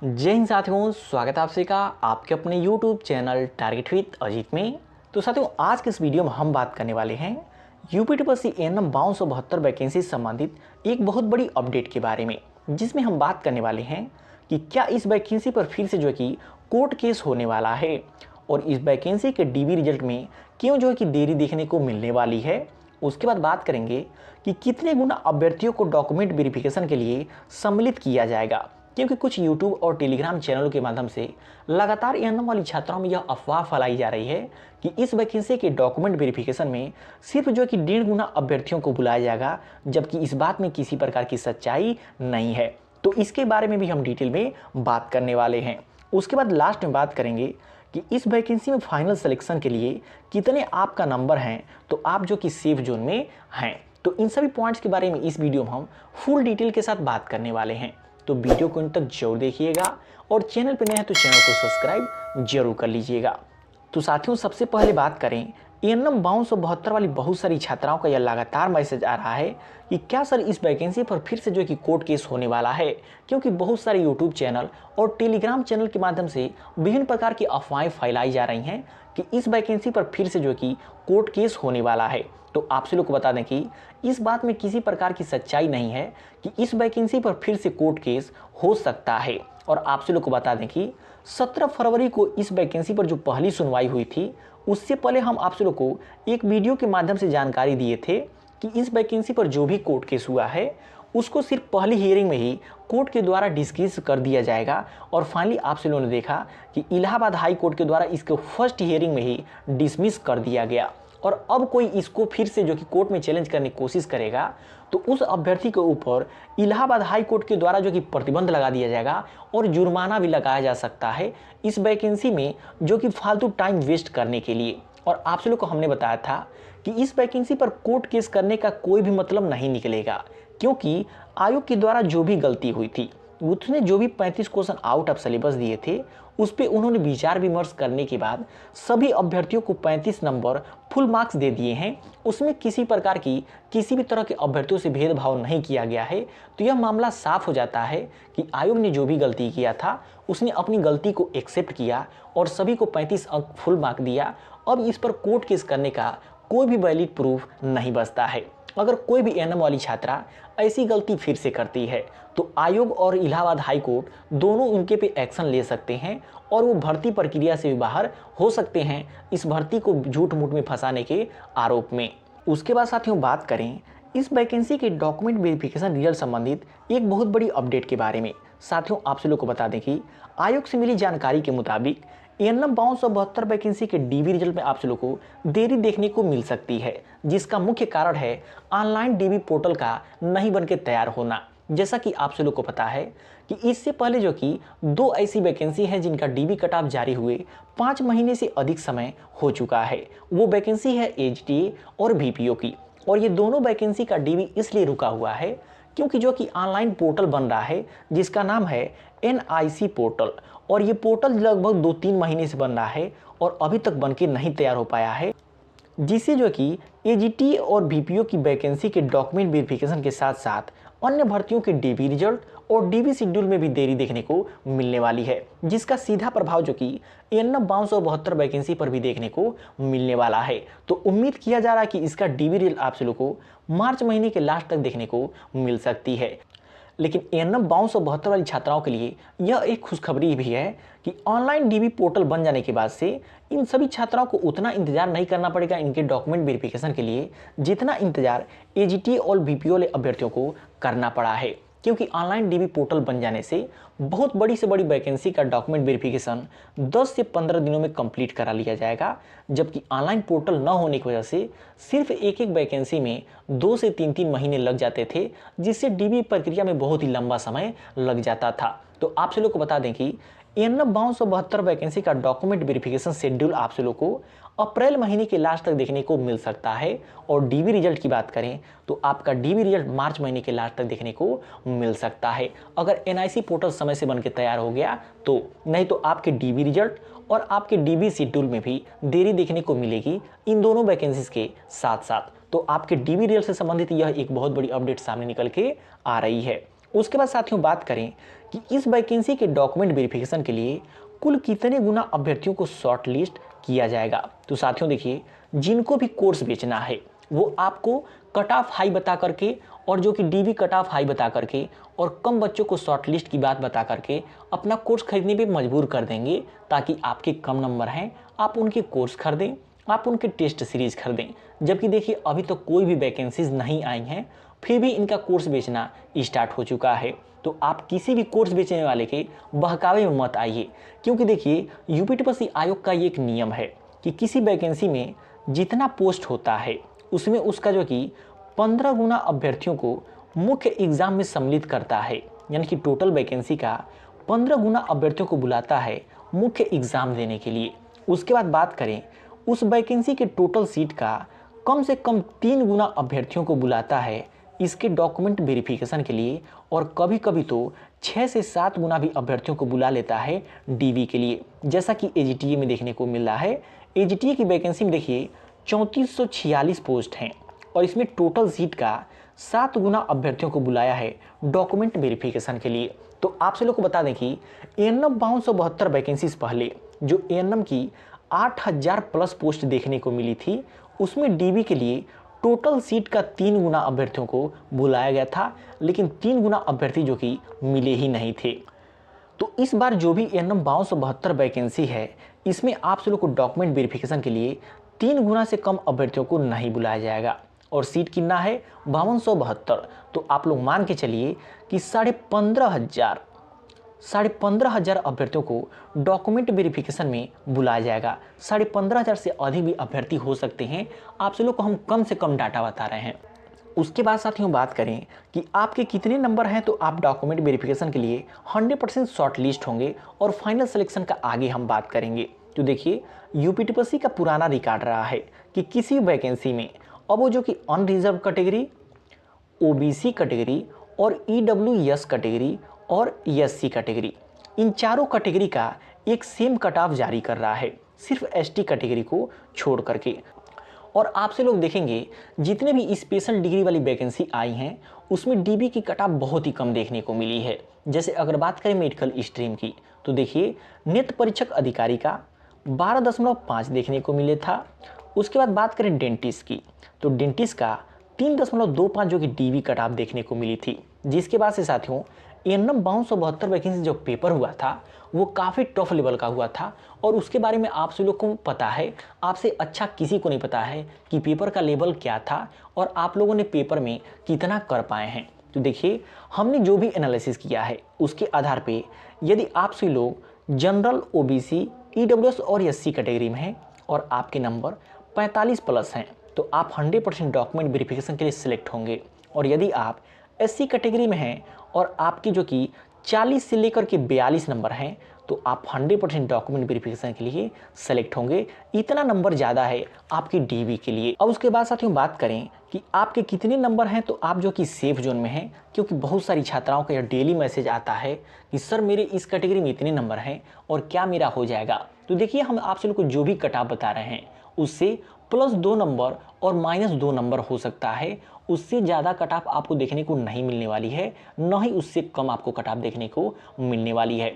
जय हिंद साथियों, स्वागत है आपसे का आपके अपने YouTube channel target with Ajit में। तो साथियों, आज के इस वीडियो में हम बात करने वाले हैं यूपीटीपीएससी एएनएम 5272 वैकेंसी से संबंधित एक बहुत बड़ी अपडेट के बारे में, जिसमें हम बात करने वाले हैं कि क्या इस वैकेंसी पर फिर से जो है कि कोर्ट केस होने वाला है और इस वैकेंसी के डीबी रिजल्ट में क्यों जो है कि देरी देखने को मिलने वाली है। उसके बाद बात करेंगे कि कितने गुना अभ्यर्थियों को डॉक्यूमेंट वेरिफिकेशन के लिए सम्मिलित किया जाएगा, क्योंकि कुछ यूट्यूब और टेलीग्राम चैनलों के माध्यम से लगातार एएनएम वाली छात्राओं में यह अफवाह फैलाई जा रही है कि इस वैकेंसी के डॉक्यूमेंट वेरिफिकेशन में सिर्फ जो कि 1.5 गुना अभ्यर्थियों को बुलाया जाएगा, जबकि इस बात में किसी प्रकार की सच्चाई नहीं है। तो इसके बारे में भी हम डिटेल में बात करने वाले हैं। उसके बाद लास्ट में बात करेंगे कि इस वैकेंसी में फाइनल सिलेक्शन के लिए कितने आपका नंबर हैं, तो आप जो कि सेफ जोन में हैं। तो इन सभी पॉइंट्स के बारे में इस वीडियो में हम फुल डिटेल के साथ बात करने वाले हैं। तो वीडियो को अंत तक जरूर देखिएगा और चैनल पर नए हैं तो चैनल को सब्सक्राइब जरूर कर लीजिएगा। तो साथियों, सबसे पहले बात करें एएनएम 5272 वाली बहुत सारी छात्राओं का यह लगातार मैसेज आ रहा है कि क्या सर इस वैकेंसी पर फिर से जो है कि कोर्ट केस होने वाला है, क्योंकि बहुत सारे यूट्यूब चैनल और टेलीग्राम चैनल के माध्यम से विभिन्न प्रकार की अफवाहें फैलाई जा रही हैं कि इस वैकेंसी पर फिर से जो है कि कोर्ट केस होने वाला है। तो आपसे लोग को बता दें कि इस बात में किसी प्रकार की सच्चाई नहीं है कि इस वैकेंसी पर फिर से कोर्ट केस हो सकता है। और आपसे लोग को बता दें कि 17 फरवरी को इस वैकेंसी पर जो पहली सुनवाई हुई थी, उससे पहले हम आपसे लोग को एक वीडियो के माध्यम से जानकारी दिए थे कि इस वैकेंसी पर जो भी कोर्ट केस हुआ है उसको सिर्फ पहली हियरिंग में ही कोर्ट के द्वारा डिस्मिस कर दिया जाएगा। और फाइनली आपसे लोगों ने देखा कि इलाहाबाद हाई कोर्ट के द्वारा इसको फर्स्ट हियरिंग में ही डिसमिस कर दिया गया। और अब कोई इसको फिर से जो कि कोर्ट में चैलेंज करने की कोशिश करेगा तो उस अभ्यर्थी के ऊपर इलाहाबाद हाई कोर्ट के द्वारा जो कि प्रतिबंध लगा दिया जाएगा और जुर्माना भी लगाया जा सकता है इस वैकेंसी में, जो कि फालतू टाइम वेस्ट करने के लिए। और आप लोग को हमने बताया था कि इस वैकेंसी पर कोर्ट केस करने का कोई भी मतलब नहीं निकलेगा, क्योंकि आयोग के द्वारा जो भी गलती हुई थी, उसने जो भी 35 क्वेश्चन आउट ऑफ सिलेबस दिए थे उस पर उन्होंने विचार विमर्श करने के बाद सभी अभ्यर्थियों को 35 नंबर फुल मार्क्स दे दिए हैं। उसमें किसी प्रकार की किसी भी तरह के अभ्यर्थियों से भेदभाव नहीं किया गया है। तो यह मामला साफ हो जाता है कि आयोग ने जो भी गलती किया था उसने अपनी गलती को एक्सेप्ट किया और सभी को 35 अंक फुल मार्क दिया। अब इस पर कोर्ट केस करने का कोई भी वैलिड प्रूफ नहीं बचता है। अगर कोई भी एएनएम वाली छात्रा ऐसी गलती फिर से करती है तो आयोग और इलाहाबाद हाई कोर्ट दोनों उनके पे एक्शन ले सकते हैं और वो भर्ती प्रक्रिया से भी बाहर हो सकते हैं इस भर्ती को झूठ मूठ में फंसाने के आरोप में। उसके बाद साथियों, बात करें इस वैकेंसी के डॉक्यूमेंट वेरिफिकेशन रिजल्ट संबंधित एक बहुत बड़ी अपडेट के बारे में। साथियों, आप सभी लोग को बता दें कि आयोग से मिली जानकारी के मुताबिक एएनएम 5272 वैकेंसी के डीबी रिजल्ट में आप सभी लोग को देरी देखने को मिल सकती है, जिसका मुख्य कारण है ऑनलाइन डीबी पोर्टल का नहीं बनके तैयार होना। जैसा कि आप सभी लोग को पता है कि इससे पहले जो कि 2 ऐसी वैकेंसी हैं जिनका डीबी कट ऑफ जारी हुए 5 महीने से अधिक समय हो चुका है। वो वैकेंसी है एचटीए और बीपीओ की। और ये दोनों वैकेंसी का डीबी इसलिए रुका हुआ है क्योंकि जो कि ऑनलाइन पोर्टल बन रहा है जिसका नाम है एनआईसी पोर्टल, और ये पोर्टल लगभग 2-3 महीने से बन रहा है और अभी तक बनके नहीं तैयार हो पाया है, जिससे जो कि एजीटी और बीपीओ की वैकेंसी के डॉक्यूमेंट वेरिफिकेशन के साथ साथ अन्य भर्तियों के डीबी रिजल्ट और डीबी शेड्यूल में भी देरी देखने को मिलने वाली है, जिसका सीधा प्रभाव जो कि एएनएम 5272 वैकेंसी पर भी देखने को मिलने वाला है। तो उम्मीद किया जा रहा है कि इसका डीबी रिजल्ट आप सभी लोग को मार्च महीने के लास्ट तक देखने को मिल सकती है। लेकिन एएनएम 5272 वाली छात्राओं के लिए यह एक खुशखबरी भी है कि ऑनलाइन डीबी पोर्टल बन जाने के बाद से इन सभी छात्राओं को उतना इंतजार नहीं करना पड़ेगा इनके डॉक्यूमेंट वेरिफिकेशन के लिए, जितना इंतजार एजीटी और बीपीओ वाले अभ्यर्थियों को करना पड़ा है। क्योंकि ऑनलाइन डीबी पोर्टल बन जाने से बहुत बड़ी से बड़ी वैकेंसी का डॉक्यूमेंट वेरिफिकेशन 10 से 15 दिनों में कंप्लीट करा लिया जाएगा, जबकि ऑनलाइन पोर्टल न होने की वजह से सिर्फ एक वैकेंसी में 2 से 3 महीने लग जाते थे, जिससे डीबी प्रक्रिया में बहुत ही लंबा समय लग जाता था। तो आप सभी लोग को बता दें कि एएनएम 5272 वैकेंसी का डॉक्यूमेंट वेरिफिकेशन शेड्यूल आप सभी लोग को अप्रैल महीने के लास्ट तक देखने को मिल सकता है। और डीबी रिजल्ट की बात करें तो आपका डीबी रिजल्ट मार्च महीने के लास्ट तक देखने को मिल सकता है, अगर एनआईसी पोर्टल समय से बनके तैयार हो गया तो। नहीं तो आपके डीबी रिजल्ट और आपके डीबी शेड्यूल में भी देरी देखने को मिलेगी इन दोनों वैकेंसीज के साथ साथ। तो आपके डीबी रिजल्ट से संबंधित यह एक बहुत बड़ी अपडेट सामने निकल के आ रही है। उसके बाद साथियों बात करें कि इस वैकेंसी के डॉक्यूमेंट वेरिफिकेशन के लिए कुल कितने गुना अभ्यर्थियों को शॉर्ट लिस्ट किया जाएगा। तो साथियों देखिए, जिनको भी कोर्स बेचना है वो आपको कट ऑफ हाई बता करके और जो कि डीबी कट ऑफ हाई बता करके और कम बच्चों को शॉर्ट लिस्ट की बात बता करके अपना कोर्स खरीदने पे मजबूर कर देंगे, ताकि आपके कम नंबर हैं आप उनके कोर्स खरीदें, आप उनके टेस्ट सीरीज खरीदें। जबकि देखिए अभी तो कोई भी वैकेंसीज नहीं आई हैं, फिर भी इनका कोर्स बेचना स्टार्ट हो चुका है। तो आप किसी भी कोर्स बेचने वाले के बहकावे में मत आइए, क्योंकि देखिए यूपीटीपीएससी आयोग का ये एक नियम है कि किसी वैकेंसी में जितना पोस्ट होता है उसमें उसका जो कि 15 गुना अभ्यर्थियों को मुख्य एग्जाम में सम्मिलित करता है। यानी कि टोटल वैकेंसी का 15 गुना अभ्यर्थियों को बुलाता है मुख्य एग्जाम देने के लिए। उसके बाद बात करें उस वैकेंसी के टोटल सीट का कम से कम 3 गुना अभ्यर्थियों को बुलाता है इसके डॉक्यूमेंट वेरिफिकेशन के लिए, और कभी कभी तो 6 से 7 गुना भी अभ्यर्थियों को बुला लेता है डीवी के लिए, जैसा कि एजीटीए में देखने को मिल रहा है। एजीटीए की वैकेंसी में देखिए 3446 पोस्ट हैं और इसमें टोटल सीट का 7 गुना अभ्यर्थियों को बुलाया है डॉक्यूमेंट वेरिफिकेशन के लिए। तो आप सभी लोग को बता दें कि एएनएम 5272 वैकेंसीज पहले जो एएनएम की 8000 प्लस पोस्ट देखने को मिली थी, उसमें डीबी के लिए टोटल सीट का 3 गुना अभ्यर्थियों को बुलाया गया था, लेकिन 3 गुना अभ्यर्थी जो कि मिले ही नहीं थे। तो इस बार जो भी एएनएम 5272 वैकेंसी है, इसमें आप सभी लोग को डॉक्यूमेंट वेरिफिकेशन के लिए 3 गुना से कम अभ्यर्थियों को नहीं बुलाया जाएगा और सीट कितना है 5272। तो आप लोग मान के चलिए कि 15,500 अभ्यर्थियों को डॉक्यूमेंट वेरिफिकेशन में बुलाया जाएगा। 15,500 से अधिक भी अभ्यर्थी हो सकते हैं, आप सभी लोग को हम कम से कम डाटा बता रहे हैं। उसके बाद साथियों बात करें कि आपके कितने नंबर हैं, तो आप डॉक्यूमेंट वेरिफिकेशन के लिए 100% शॉर्ट लिस्ट होंगे और फाइनल सिलेक्शन का आगे हम बात करेंगे। तो देखिए यूपीटीपीएससी का पुराना रिकॉर्ड रहा है कि किसी वैकेंसी में अब वो जो कि अनरिजर्व कैटेगरी, ओबीसी कैटेगरी और ईडब्ल्यूएस कैटेगरी और एससी कैटेगरी, इन चारों कैटेगरी का एक सेम कट ऑफ जारी कर रहा है, सिर्फ एसटी कैटेगरी को छोड़ करके। और आपसे लोग देखेंगे जितने भी स्पेशल डिग्री वाली वैकेंसी आई हैं उसमें डीबी की कट ऑफ बहुत ही कम देखने को मिली है। जैसे अगर बात करें मेडिकल स्ट्रीम की, तो देखिए नेत्र परीक्षक अधिकारी का 12.5 देखने को मिले था। उसके बाद बात करें डेंटिस्ट की, तो डेंटिस्ट का 3.25 जो कि डीबी कट ऑफ देखने को मिली थी। जिसके बाद से साथियों एएनएम 5272 वैकेंसी जो पेपर हुआ था वो काफ़ी टफ लेवल का हुआ था, और उसके बारे में आप सभी लोग को पता है, आपसे अच्छा किसी को नहीं पता है कि पेपर का लेवल क्या था और आप लोगों ने पेपर में कितना कर पाए हैं। तो देखिए हमने जो भी एनालिसिस किया है उसके आधार पे यदि आप सभी लोग जनरल, ओबीसी, ईडब्ल्यूएस और एससी कैटेगरी में हैं और आपके नंबर 45 प्लस हैं तो आप 100% डॉक्यूमेंट वेरिफिकेशन के लिए सिलेक्ट होंगे। और यदि आप एससी कैटेगरी में हैं और आपकी जो कि 40 से लेकर के 42 नंबर हैं तो आप 100% डॉक्यूमेंट वेरिफिकेशन के लिए सेलेक्ट होंगे। इतना नंबर ज़्यादा है आपकी डीवी के लिए। अब उसके बाद साथियों बात करें कि आपके कितने नंबर हैं, तो आप जो कि सेफ जोन में हैं, क्योंकि बहुत सारी छात्राओं का यह डेली मैसेज आता है कि सर मेरे इस कैटेगरी में इतने नंबर हैं और क्या मेरा हो जाएगा। तो देखिए हम आप लोग को जो भी कट ऑफ बता रहे हैं उससे +2 नंबर और -2 नंबर हो सकता है, उससे ज़्यादा कट ऑफ आपको देखने को नहीं मिलने वाली है, न ही उससे कम आपको कट ऑफ देखने को मिलने वाली है।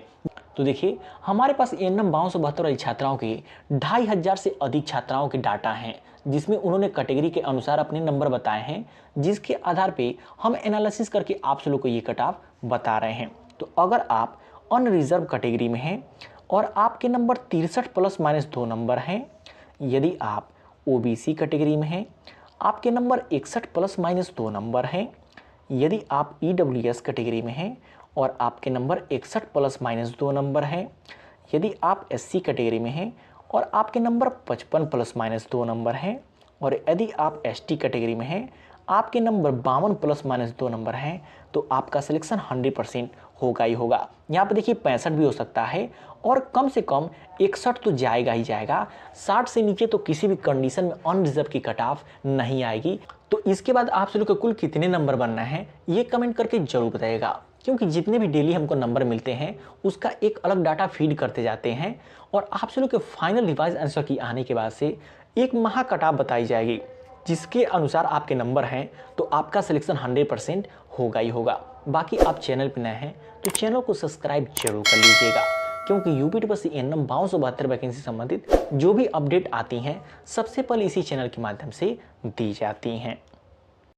तो देखिए हमारे पास एएनएम 5272 वाली छात्राओं के 2500 से अधिक छात्राओं के डाटा हैं, जिसमें उन्होंने कैटेगरी के अनुसार अपने नंबर बताए हैं, जिसके आधार पे हम एनालिसिस करके आप सब लोग को ये कट ऑफ बता रहे हैं। तो अगर आप अनरिजर्व कैटेगरी में हैं और आपके नंबर 63 +- 2 नंबर हैं, यदि आप ओबीसी कैटेगरी में हैं आपके नंबर 61 +- 2 नंबर हैं, यदि आप ईडब्ल्यूएस कैटेगरी में हैं और आपके नंबर 61 +- 2 नंबर हैं, यदि आप एससी कैटेगरी में हैं और आपके नंबर 55 +- 2 नंबर हैं, और यदि आप एसटी कैटेगरी में हैं आपके नंबर 52 +- 2 नंबर हैं, तो आपका सिलेक्शन 100% होगा ही होगा। यहाँ पर देखिए 65 भी हो सकता है और कम से कम 61 तो जाएगा ही जाएगा। 60 से नीचे तो किसी भी कंडीशन में अनरिजर्व की कट ऑफ नहीं आएगी। तो इसके बाद आप सभी को कुल कितने नंबर बनना है ये कमेंट करके जरूर बताइएगा, क्योंकि जितने भी डेली हमको नंबर मिलते हैं उसका एक अलग डाटा फीड करते जाते हैं और आप सभी के फाइनल रिवाइज आंसर की आने के बाद से एक महा कट ऑफ बताई जाएगी, जिसके अनुसार आपके नंबर हैं तो आपका सिलेक्शन 100% होगा ही होगा। बाकी आप चैनल पर नए हैं तो चैनल को सब्सक्राइब जरूर कर लीजिएगा, क्योंकि यूपीटीपीएससी एएनएम 2272 वैकेंसी संबंधित जो भी अपडेट आती हैं सबसे पहले इसी चैनल के माध्यम से दी जाती हैं।